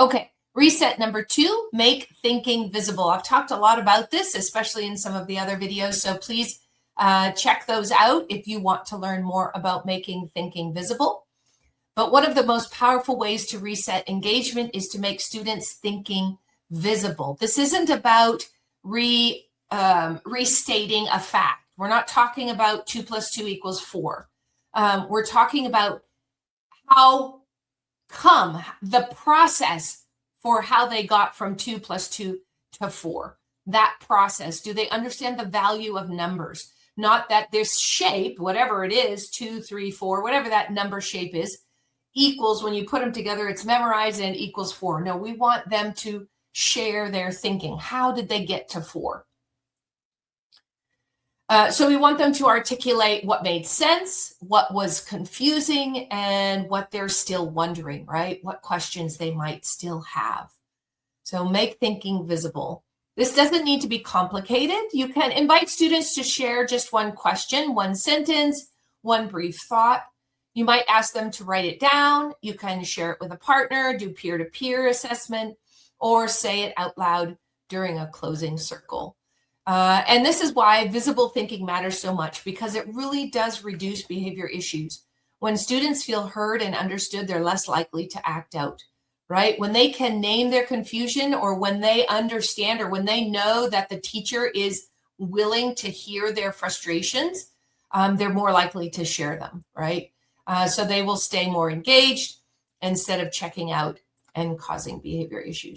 Okay, reset number 2, make thinking visible. I've talked a lot about this, especially in some of the other videos, so please check those out if you want to learn more about making thinking visible. But one of the most powerful ways to reset engagement is to make students' thinking visible. This isn't about restating a fact. We're not talking about 2 + 2 = 4. We're talking about how come the process for how they got from 2 + 2 to 4. That process. Do they understand the value of numbers? Not that this shape, whatever it is, 2, 3, 4, whatever that number shape is, equals, when you put them together, it's memorized and it equals 4. No, we want them to share their thinking. How did they get to 4? So we want them to articulate what made sense, what was confusing, and what they're still wondering, right? What questions they might still have. So make thinking visible. This doesn't need to be complicated. You can invite students to share just one question, one sentence, one brief thought. You might ask them to write it down. You can share it with a partner, do peer-to-peer assessment, or say it out loud during a closing circle. And this is why visible thinking matters so much, because it really does reduce behavior issues. When students feel heard and understood, they're less likely to act out, right? When they can name their confusion, or when they understand, or when they know that the teacher is willing to hear their frustrations, they're more likely to share them, right? So they will stay more engaged instead of checking out and causing behavior issues.